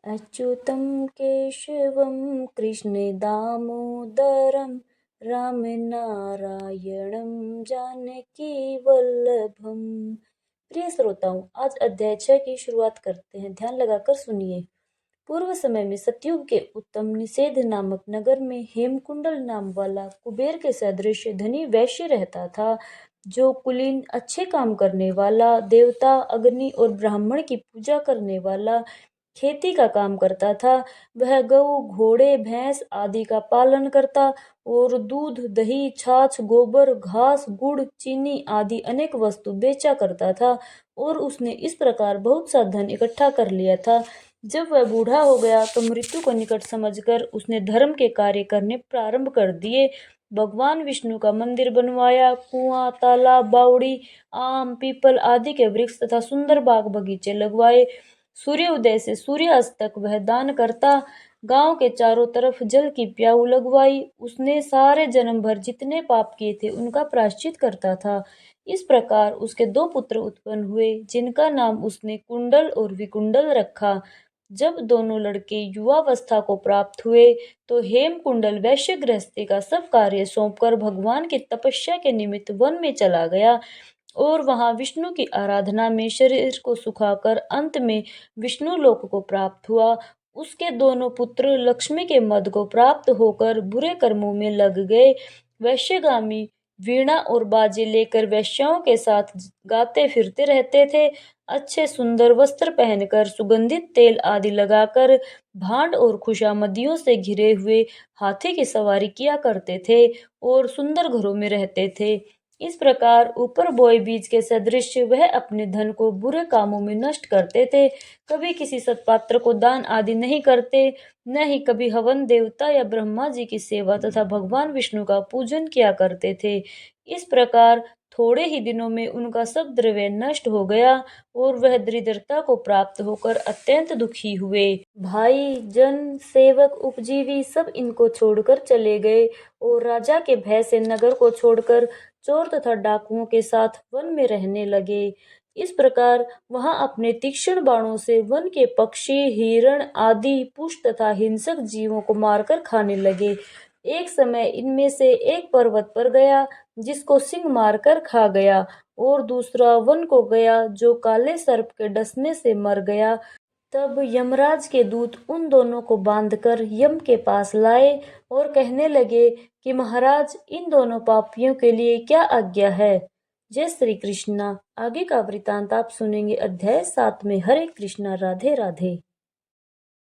अच्युतं केशवं कृष्णदामोदरं रामनारायणं जानकीवल्लभम। प्रिय श्रोताओं, आज अध्याय 6 की शुरुआत करते हैं। ध्यान लगाकर सुनिए। पूर्व समय में सतयुग के उत्तम निषेध नामक नगर में हेमकुंडल नाम वाला कुबेर के सदृश धनी वैश्य रहता था, जो कुलीन, अच्छे काम करने वाला, देवता, अग्नि और ब्राह्मण की पूजा करने वाला, खेती का काम करता था। वह गऊ, घोड़े, भैंस आदि का पालन करता और दूध, दही, छाछ, गोबर, घास, गुड़, चीनी आदि अनेक वस्तु बेचा करता था। और उसने इस प्रकार बहुत सा धन इकट्ठा कर लिया था। जब वह बूढ़ा हो गया तो मृत्यु को निकट समझकर उसने धर्म के कार्य करने प्रारंभ कर दिए। भगवान विष्णु का मंदिर बनवाया, कुआं, तालाब, बावड़ी, आम, पीपल आदि के वृक्ष तथा सुंदर बाग बगीचे लगवाए। सूर्योदय से सूर्यास्त तक वह दान करता। गांव के चारों तरफ जल की प्याऊ लगवाई। उसने सारे जन्म भर जितने पाप किए थे उनका प्रायश्चित करता था। इस प्रकार उसके 2 पुत्र उत्पन्न हुए, जिनका नाम उसने कुंडल और विकुंडल रखा। जब दोनों लड़के युवावस्था को प्राप्त हुए तो हेमकुंडल वैश्य गृहस्थी का सब कार्य सौंपकर भगवान की तपस्या के निमित्त वन में चला गया और वहां विष्णु की आराधना में शरीर को सुखाकर अंत में विष्णु लोक को प्राप्त हुआ। उसके दोनों पुत्र लक्ष्मी के मद को प्राप्त होकर बुरे कर्मों में लग गए। वैश्यगामी वीणा और बाजे लेकर वैश्याओं के साथ गाते फिरते रहते थे। अच्छे सुंदर वस्त्र पहनकर, सुगंधित तेल आदि लगाकर, भांड और खुशामदियों से घिरे हुए हाथी की सवारी किया करते थे और सुंदर घरों में रहते थे। इस प्रकार ऊपर बोए बीज के सदृश वह अपने धन को बुरे कामों में नष्ट करते थे। कभी किसी सत्पात्र को दान आदि नहीं करते, न ही कभी हवन, देवता या ब्रह्मा जी की सेवा तथा भगवान विष्णु का पूजन किया करते थे। इस प्रकार थोड़े ही दिनों में उनका सब द्रव्य नष्ट हो गया और वह दरिद्रता को प्राप्त होकर अत्यंत दुखी हुए। भाई, जन, सेवक, उपजीवी सब इनको छोड़कर चले गए और राजा के भय से नगर को छोड़कर चोर तथा डाकुओं के साथ वन में रहने लगे। इस प्रकार वहां अपने तीक्ष्ण बाणों से वन के पक्षी, हिरण आदि पुष्ट तथा हिंसक जीवों को मारकर खाने लगे। एक समय इनमें से एक पर्वत पर गया, जिसको सिंह मारकर खा गया, और दूसरा वन को गया, जो काले सर्प के डसने से मर गया। तब यमराज के दूत उन दोनों को बांधकर यम के पास लाए और कहने लगे कि महाराज, इन दोनों पापियों के लिए क्या आज्ञा है। जय श्री कृष्णा। आगे का वृतांत आप सुनेंगे अध्याय 7 में। हरे कृष्णा। राधे राधे।